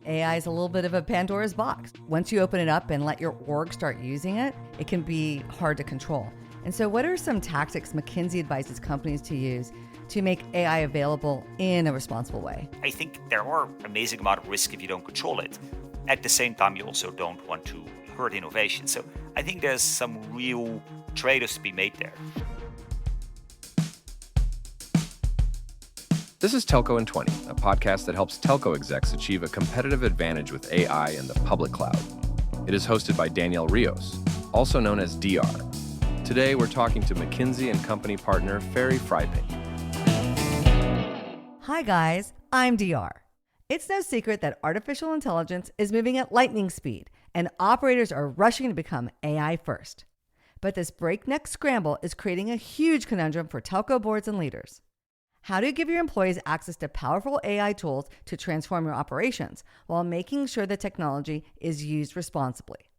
AI is a little bit of a Pandora's box. Once you open it up and let your org start using it, it can be hard to control. And so what are some tactics McKinsey advises companies to use to make AI available in a responsible way? I think there are amazing amount of risk if you don't control it. At the same time, you also don't want to hurt innovation. So I think there's some real trade-offs to be made there. This is Telco in 20, a podcast that helps telco execs achieve a competitive advantage with AI in the public cloud. It is hosted by Danielle Rios, also known as DR. Today, we're talking to McKinsey & Company partner Ferry Grijpink. Hi guys, I'm DR. It's no secret that artificial intelligence is moving at lightning speed, and operators are rushing to become AI first. But this breakneck scramble is creating a huge conundrum for telco boards and leaders. How do you give your employees access to powerful AI tools to transform your operations while making sure the technology is used responsibly?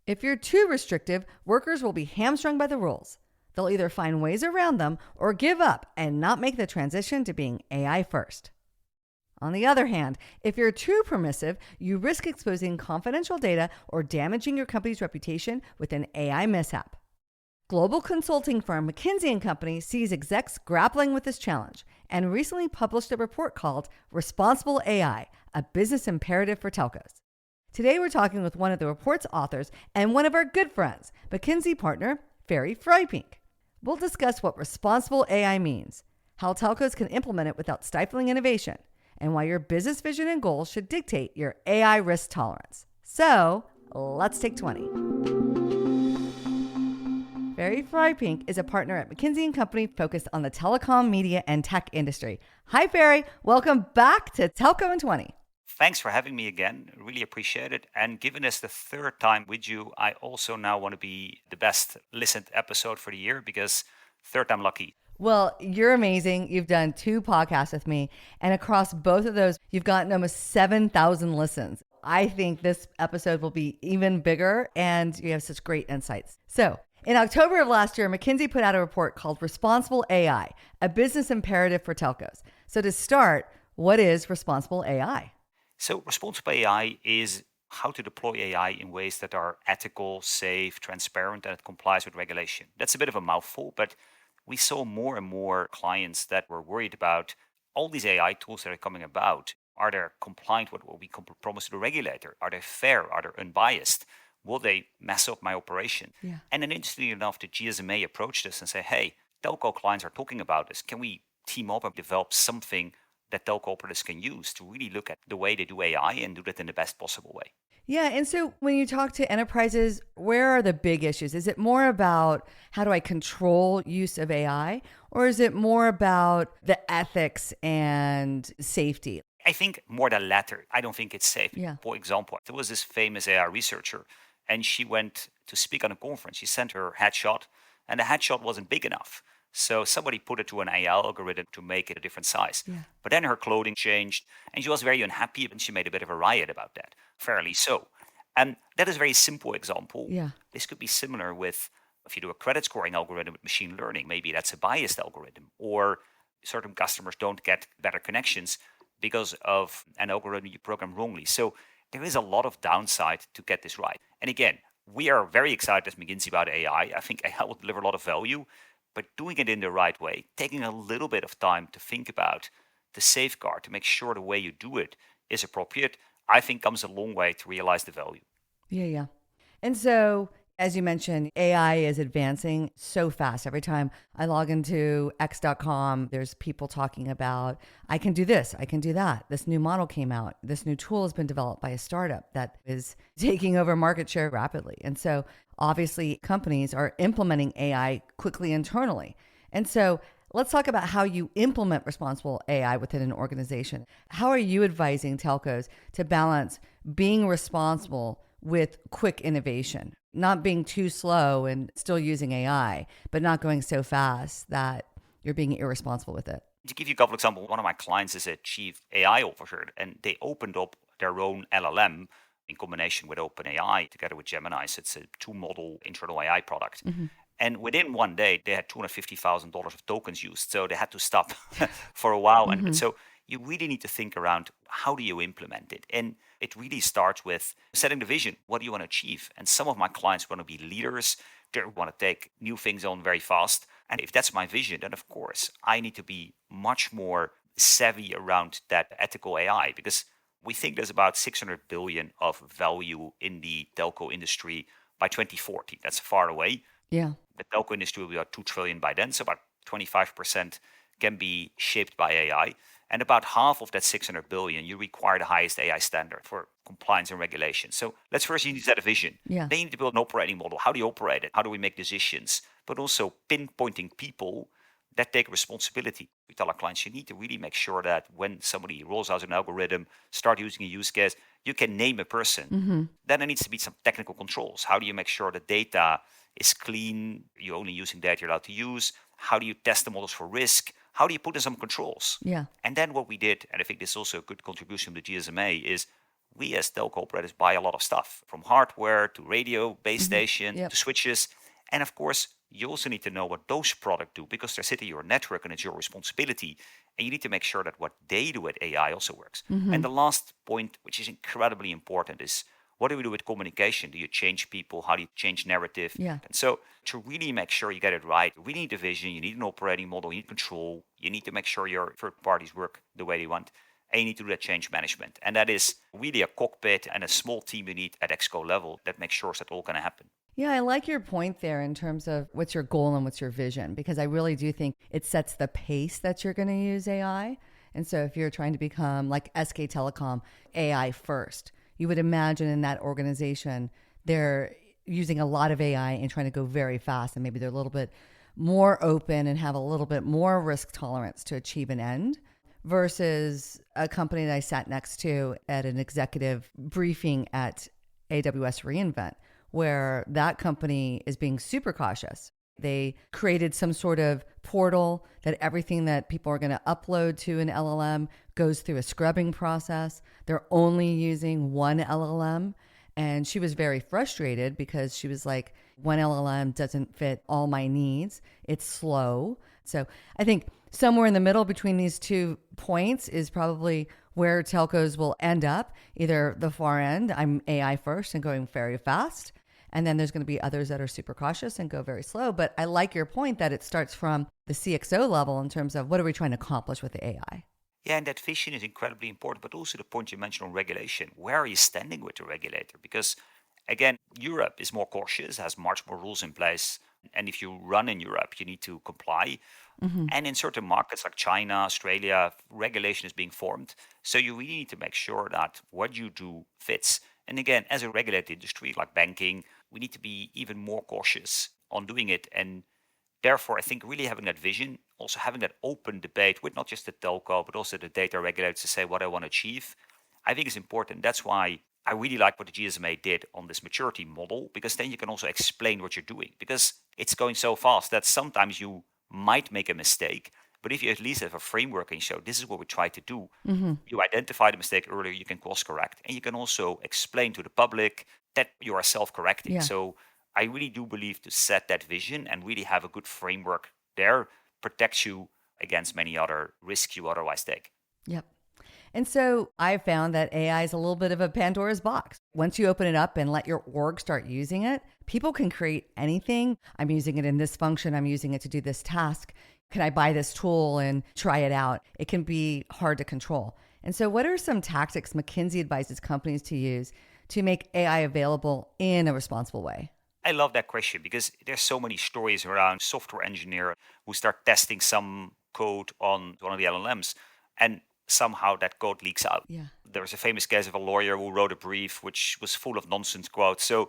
If you're too restrictive, workers will be hamstrung by the rules. They'll either find ways around them or give up and not make the transition to being AI first. On the other hand, if you're too permissive, you risk exposing confidential data or damaging your company's reputation with an AI mishap. Global consulting firm McKinsey & Company sees execs grappling with this challenge and recently published a report called Responsible AI, a Business Imperative for Telcos. Today, we're talking with one of the report's authors and one of our good friends, McKinsey partner, Ferry Grijpink. We'll discuss what responsible AI means, how telcos can implement it without stifling innovation, and why your business vision and goals should dictate your AI risk tolerance. So, let's take 20. Ferry Grijpink is a partner at McKinsey & Company focused on the telecom, media, and tech industry. Hi, Ferry. Welcome back to Telco in 20. Thanks for having me again. Really appreciate it. And given us the third time with you, I also now want to be the best listened episode for the year because third time lucky. Well, you're amazing. You've done 2 podcasts with me, and across both of those, you've gotten almost 7,000 listens. I think this episode will be even bigger, and you have such great insights. So, in October of last year, McKinsey put out a report called Responsible AI, a Business Imperative for Telcos. So to start, what is responsible AI? So responsible AI is how to deploy AI in ways that are ethical, safe, transparent, and it complies with regulation. That's a bit of a mouthful, but we saw more and more clients that were worried about all these AI tools that are coming about. Are they compliant with what we promise to the regulator? Are they fair? Are they unbiased? Will they mess up my operation? Yeah. And then interestingly enough, the GSMA approached us and said, hey, telco clients are talking about this. Can we team up and develop something that telco operators can use to really look at the way they do AI and do that in the best possible way? Yeah. And so when you talk to enterprises, where are the big issues? Is it more about how do I control use of AI? Or is it more about the ethics and safety? I think more the latter. I don't think it's safe. Yeah. For example, there was this famous AI researcher and she went to speak on a conference. She sent her headshot and the headshot wasn't big enough. So somebody put it to an AI algorithm to make it a different size. Yeah. But then her clothing changed and she was very unhappy and she made a bit of a riot about that, fairly so. And that is a very simple example. Yeah. This could be similar with if you do a credit scoring algorithm with machine learning, maybe that's a biased algorithm, or certain customers don't get better connections because of an algorithm you program wrongly. So there is a lot of downside to get this right. And again, we are very excited as McKinsey about AI. I think AI will deliver a lot of value, but doing it in the right way, taking a little bit of time to think about the safeguard, to make sure the way you do it is appropriate, I think comes a long way to realize the value. Yeah. And so, as you mentioned, AI is advancing so fast. Every time I log into x.com, there's people talking about, I can do this, I can do that. This new model came out. This new tool has been developed by a startup that is taking over market share rapidly. And so obviously companies are implementing AI quickly internally. And so let's talk about how you implement responsible AI within an organization. How are you advising telcos to balance being responsible with quick innovation, not being too slow and still using AI, but not going so fast that you're being irresponsible with it? To give you a couple of examples, one of my clients is a chief AI officer, and they opened up their own LLM in combination with OpenAI together with Gemini. So it's a 2-model internal AI product. Mm-hmm. And within one day, they had $250,000 of tokens used. So they had to stop for a while. Mm-hmm. And so you really need to think around how do you implement it. And it really starts with setting the vision. What do you want to achieve? And some of my clients want to be leaders. They want to take new things on very fast. And if that's my vision, then of course I need to be much more savvy around that ethical AI, because we think there's about 600 billion of value in the telco industry by 2040. That's far away. Yeah. The telco industry will be about 2 trillion by then. So about 25% can be shaped by AI. And about half of that 600 billion, you require the highest AI standard for compliance and regulation. So let's first use that vision. Yeah. Then you need to build an operating model. How do you operate it? How do we make decisions? But also pinpointing people that take responsibility. We tell our clients, you need to really make sure that when somebody rolls out an algorithm, start using a use case, you can name a person. Then there needs to be some technical controls. How do you make sure the data is clean? You're only using data you're allowed to use. How do you test the models for risk? How do you put in some controls? Yeah. And then what we did, and I think this is also a good contribution to the GSMA, is we as telco operators buy a lot of stuff, from hardware to radio, base station, Yep. to switches. And of course, you also need to know what those products do, because they're sitting in your network and it's your responsibility. And you need to make sure that what they do with AI also works. And the last point, which is incredibly important, is what do we do with communication? Do you change people? How do you change narrative? Yeah. And so to really make sure you get it right, we need a vision, you need an operating model, you need control, you need to make sure your third parties work the way they want, and you need to do that change management. And that is really a cockpit and a small team you need at ExCo level that makes sure that all going to happen. Yeah, I like your point there in terms of what's your goal and what's your vision, because I really do think it sets the pace that you're going to use AI. And so if you're trying to become like SK Telecom, AI first, you would imagine in that organization, they're using a lot of AI and trying to go very fast. And maybe they're a little bit more open and have a little bit more risk tolerance to achieve an end, versus a company that I sat next to at an executive briefing at AWS reInvent, where that company is being super cautious. They created some sort of portal that everything that people are going to upload to an LLM goes through a scrubbing process. They're only using one LLM. And she was very frustrated because she was like, one LLM doesn't fit all my needs. It's slow. So I think somewhere in the middle between these 2 points is probably where telcos will end up. Either the far end, I'm AI first and going very fast. And then there's going to be others that are super cautious and go very slow. But I like your point that it starts from the CXO level in terms of what are we trying to accomplish with the AI? Yeah, and that vision is incredibly important, but also the point you mentioned on regulation. Where are you standing with the regulator? Because again, Europe is more cautious, has much more rules in place. And if you run in Europe, you need to comply. And in certain markets like China, Australia, regulation is being formed. So you really need to make sure that what you do fits. And again, as a regulated industry like banking, we need to be even more cautious on doing it. And therefore, I think really having that vision, also having that open debate with not just the telco, but also the data regulators to say what I want to achieve, I think is important. That's why I really like what the GSMA did on this maturity model, because then you can also explain what you're doing, because it's going so fast that sometimes you might make a mistake. But if you at least have a framework and show this is what we try to do, you identify the mistake earlier, you can course correct, and you can also explain to the public that you are self-correcting. Yeah. So I really do believe to set that vision and really have a good framework there protects you against many other risks you otherwise take. Yep. And so I found that AI is a little bit of a Pandora's box. Once you open it up and let your org start using it, people can create anything. I'm using it in this function. I'm using it to do this task. Can I buy this tool and try it out? It can be hard to control. And so what are some tactics McKinsey advises companies to use to make AI available in a responsible way? I love that question because there's so many stories around software engineer who start testing some code on one of the LLMs and somehow that code leaks out. Yeah. There's a famous case of a lawyer who wrote a brief which was full of nonsense quotes. So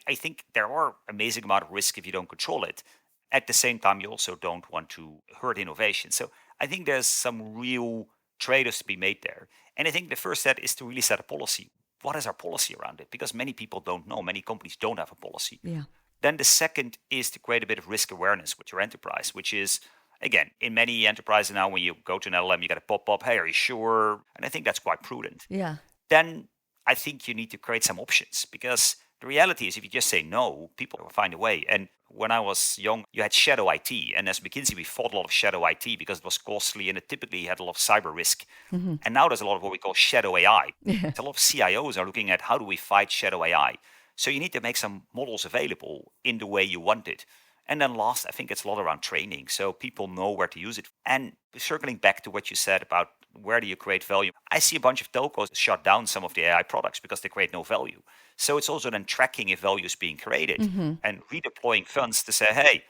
I think there are amazing amount of risk if you don't control it. At the same time, you also don't want to hurt innovation. So I think there's some real trade-offs to be made there. And I think the first step is to really set a policy. What is our policy around it? Because many people don't know. Many companies don't have a policy. Yeah. Then the second is to create a bit of risk awareness with your enterprise, which is, again, in many enterprises now, when you go to an LLM, you get a pop-up, hey, are you sure? And I think that's quite prudent. Yeah. Then I think you need to create some options because The reality is if you just say no, people will find a way. And when I was young, you had shadow IT. And as McKinsey, we fought a lot of shadow IT because it was costly and it typically had a lot of cyber risk. Mm-hmm. And now there's a lot of what we call shadow AI. Yeah. A lot of CIOs are looking at how do we fight shadow AI. So you need to make some models available in the way you want it. And then last, I think it's a lot around training. So people know where to use it. And circling back to what you said about where do you create value, I see a bunch of telcos shut down some of the AI products because they create no value. So it's also then tracking if value is being created and redeploying funds to say, hey,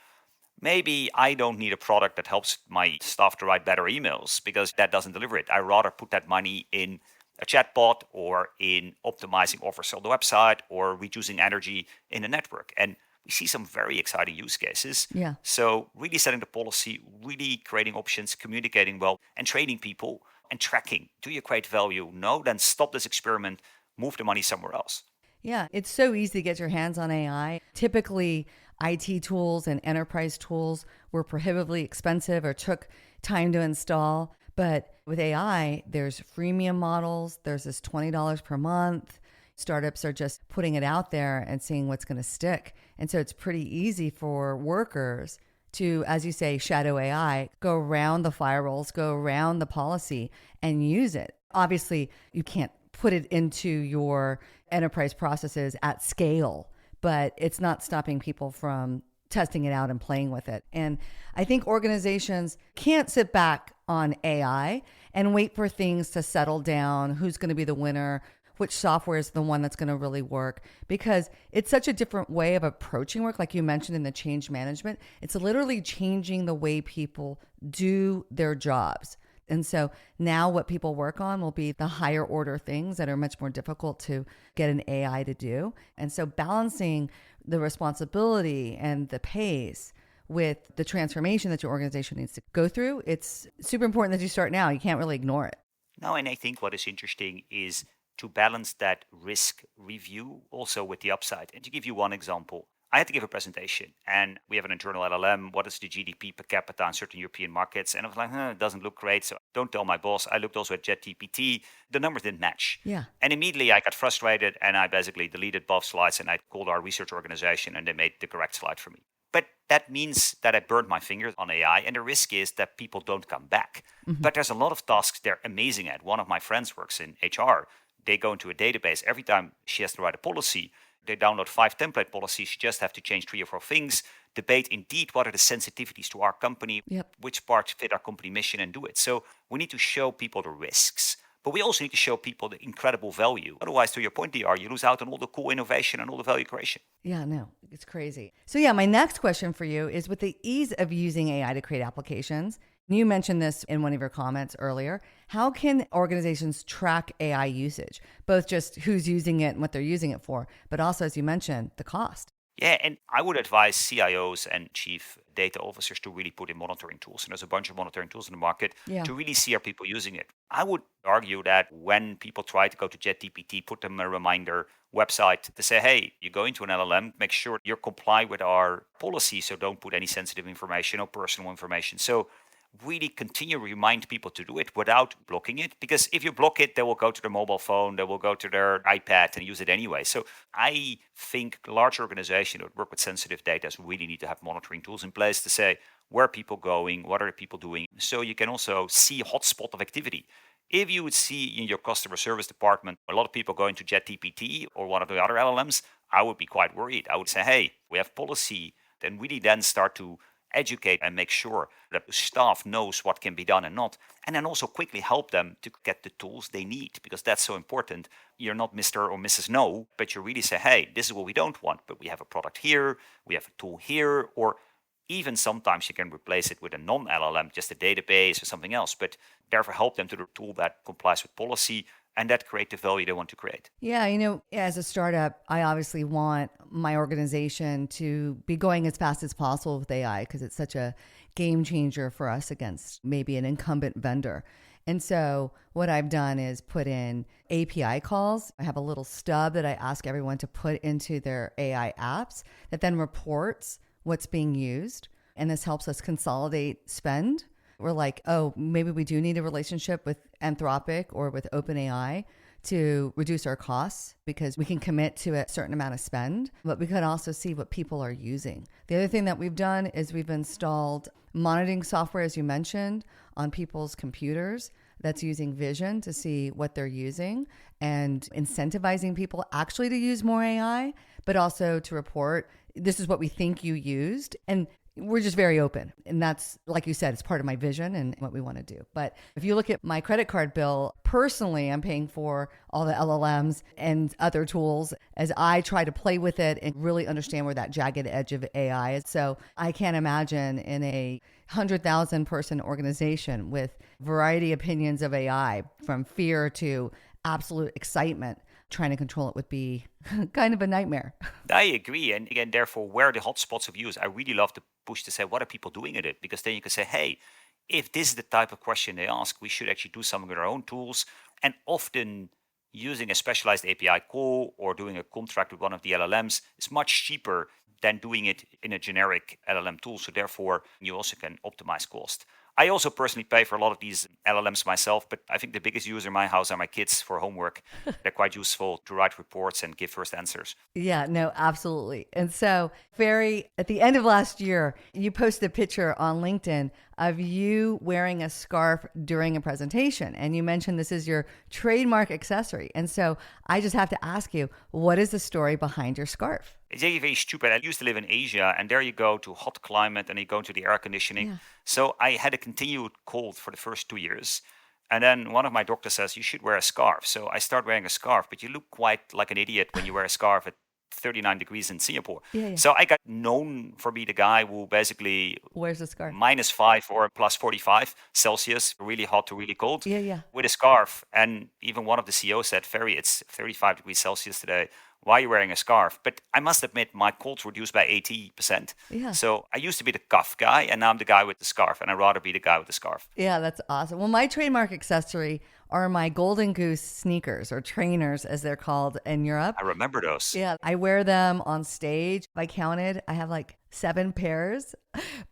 maybe I don't need a product that helps my staff to write better emails because that doesn't deliver it. I rather put that money in a chatbot or in optimizing offers on the website or reducing energy in the network. And we see some very exciting use cases. Yeah. So really setting the policy, really creating options, communicating well, and training people and tracking. Do you create value? No, then stop this experiment, move the money somewhere else. Yeah, it's so easy to get your hands on AI. Typically, IT tools and enterprise tools were prohibitively expensive or took time to install. But with AI, there's freemium models, there's this $20 per month. Startups are just putting it out there and seeing what's going to stick. And so it's pretty easy for workers to, as you say, shadow AI, go around the firewalls, go around the policy and use it. Obviously, you can't put it into your enterprise processes at scale, but it's not stopping people from testing it out and playing with it. And I think organizations can't sit back on AI and wait for things to settle down, who's going to be the winner, which software is the one that's going to really work, because it's such a different way of approaching work. Like you mentioned in the change management, it's literally changing the way people do their jobs. And so now what people work on will be the higher order things that are much more difficult to get an AI to do. And so balancing the responsibility and the pace with the transformation that your organization needs to go through, it's super important that you start now. You can't really ignore it. No, and I think what is interesting is to balance that risk review also with the upside. And to give you one example, I had to give a presentation and we have an internal LLM. What is the GDP per capita in certain European markets? And I was like, it doesn't look great. So don't tell my boss. I looked also at ChatGPT. The numbers didn't match. Yeah. And immediately I got frustrated and I basically deleted both slides and I called our research organization and they made the correct slide for me. But that means that I burned my fingers on AI. And the risk is that people don't come back. But there's a lot of tasks they're amazing at. One of my friends works in HR. They go into a database. Every time she has to write a policy, they download 5 template policies. You just have to change 3 or 4 things, debate indeed what are the sensitivities to our company, which parts fit our company mission and do it. So we need to show people the risks, but we also need to show people the incredible value. Otherwise, to your point, DR, you lose out on all the cool innovation and all the value creation. Yeah, no, it's crazy. So yeah, my next question for you is with the ease of using AI to create applications, you mentioned this in one of your comments earlier. How can organizations track AI usage, both just who's using it and what they're using it for, but also, as you mentioned, the cost? Yeah, and I would advise CIOs and chief data officers to really put in monitoring tools. And there's a bunch of monitoring tools in the market to really see are people using it. I would argue that when people try to go to ChatGPT, put them a reminder website to say, hey, you go into an LLM, make sure you comply with our policy. So don't put any sensitive information or personal information. So really continue to remind people to do it without blocking it. Because if you block it, they will go to their mobile phone, they will go to their iPad and use it anyway. So I think large organizations that work with sensitive data really need to have monitoring tools in place to say, where are people going? What are the people doing? So you can also see a hotspot of activity. If you would see in your customer service department a lot of people going to ChatGPT or one of the other LLMs, I would be quite worried. I would say, hey, we have policy. Then really then start to educate and make sure that the staff knows what can be done and not. And then also quickly help them to get the tools they need, because that's so important. You're not Mr. or Mrs. No, but you really say, hey, this is what we don't want, but we have a product here, we have a tool here, or even sometimes you can replace it with a non-LLM, just a database or something else, but therefore help them to the tool that complies with policy and that create the value they want to create. Yeah, as a startup, I obviously want my organization to be going as fast as possible with AI because it's such a game changer for us against maybe an incumbent vendor. And so what I've done is put in API calls. I have a little stub that I ask everyone to put into their AI apps that then reports what's being used. And this helps us consolidate spend. We're like, oh, maybe we do need a relationship with Anthropic or with OpenAI to reduce our costs because we can commit to a certain amount of spend, but we can also see what people are using. The other thing that we've done is we've installed monitoring software, as you mentioned, on people's computers that's using vision to see what they're using and incentivizing people actually to use more AI, but also to report, this is what we think you used. And we're just very open. And that's, like you said, it's part of my vision and what we want to do. But if you look at my credit card bill, personally, I'm paying for all the LLMs and other tools as I try to play with it and really understand where that jagged edge of AI is. So I can't imagine in a 100,000 person organization with variety opinions of AI, from fear to absolute excitement, trying to control it would be kind of a nightmare. I agree. And again, therefore, where are the hotspots of use? I really love to push to say, what are people doing at it? Because then you can say, hey, if this is the type of question they ask, we should actually do something with our own tools. And often using a specialized API call or doing a contract with one of the LLMs is much cheaper than doing it in a generic LLM tool. So therefore, you also can optimize cost. I also personally pay for a lot of these LLMs myself, but I think the biggest user in my house are my kids for homework. They're quite useful to write reports and give first answers. Yeah, no, absolutely. And so, Ferry, at the end of last year, you posted a picture on LinkedIn of you wearing a scarf during a presentation. And you mentioned this is your trademark accessory. And so I just have to ask you, what is the story behind your scarf? It's very, very stupid. I used to live in Asia, and there you go to hot climate and you go into the air conditioning. Yeah. So I had a continued cold for the first 2 years. And then one of my doctors says, you should wear a scarf. So I start wearing a scarf, but you look quite like an idiot when you wear a scarf at 39 degrees in Singapore. Yeah. So I got known for being the guy who basically Where's the scarf? -5 or +45 Celsius, really hot to really cold, Yeah. with a scarf. And even one of the CEOs said, Ferry, it's 35 degrees Celsius today. Why are you wearing a scarf? But I must admit, my cold's reduced by 80%. Yeah. So I used to be the cuff guy, and now I'm the guy with the scarf, and I'd rather be the guy with the scarf. Yeah, that's awesome. Well, my trademark accessory are my Golden Goose sneakers, or trainers as they're called in Europe. I remember those. Yeah, I wear them on stage. I counted, I have like 7 pairs,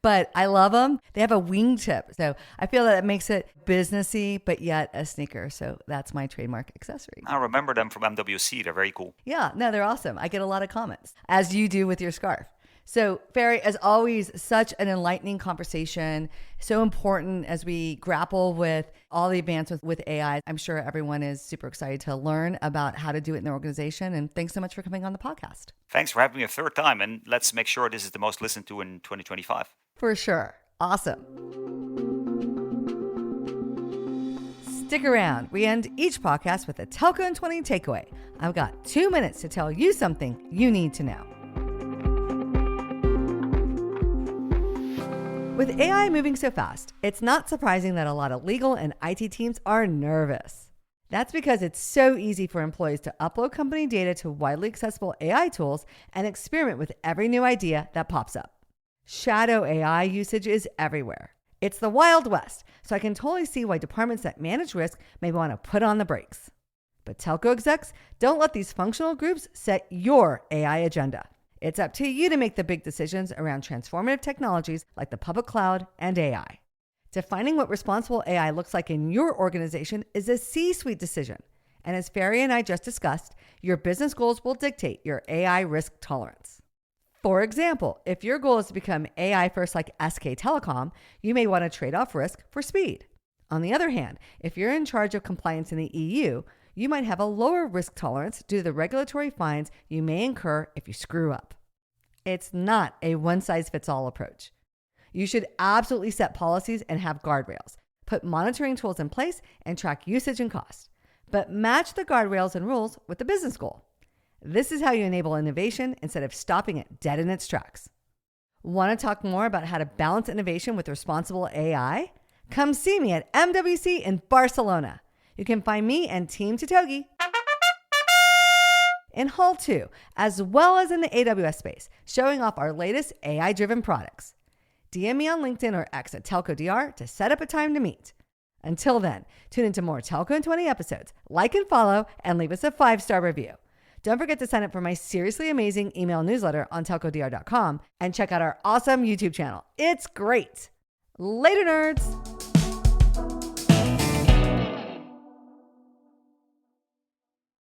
but I love them. They have a wingtip. So I feel that it makes it businessy, but yet a sneaker. So that's my trademark accessory. I remember them from MWC. They're very cool. Yeah, no, they're awesome. I get a lot of comments, as you do with your scarf. So, Ferry, as always, such an enlightening conversation. So important as we grapple with all the advancements with AI. I'm sure everyone is super excited to learn about how to do it in their organization. And thanks so much for coming on the podcast. Thanks for having me a third time. And let's make sure this is the most listened to in 2025. For sure. Awesome. Stick around. We end each podcast with a Telco in 20 takeaway. I've got 2 minutes to tell you something you need to know. With AI moving so fast, it's not surprising that a lot of legal and IT teams are nervous. That's because it's so easy for employees to upload company data to widely accessible AI tools and experiment with every new idea that pops up. Shadow AI usage is everywhere. It's the Wild West, so I can totally see why departments that manage risk may want to put on the brakes. But telco execs, don't let these functional groups set your AI agenda. It's up to you to make the big decisions around transformative technologies like the public cloud and AI. Defining what responsible AI looks like in your organization is a C-suite decision. And as Ferry and I just discussed, your business goals will dictate your AI risk tolerance. For example, if your goal is to become AI first like SK Telecom, you may want to trade off risk for speed. On the other hand, if you're in charge of compliance in the EU, you might have a lower risk tolerance due to the regulatory fines you may incur if you screw up. It's not a one-size-fits-all approach. You should absolutely set policies and have guardrails, put monitoring tools in place, and track usage and cost. But match the guardrails and rules with the business goal. This is how you enable innovation instead of stopping it dead in its tracks. Want to talk more about how to balance innovation with responsible AI? Come see me at MWC in Barcelona. You can find me and Team Totogi in Hall 2, as well as in the AWS space, showing off our latest AI-driven products. DM me on LinkedIn or X at TelcoDR to set up a time to meet. Until then, tune into more Telco in 20 episodes, like and follow, and leave us a 5-star review. Don't forget to sign up for my seriously amazing email newsletter on telcodr.com and check out our awesome YouTube channel. It's great. Later, nerds.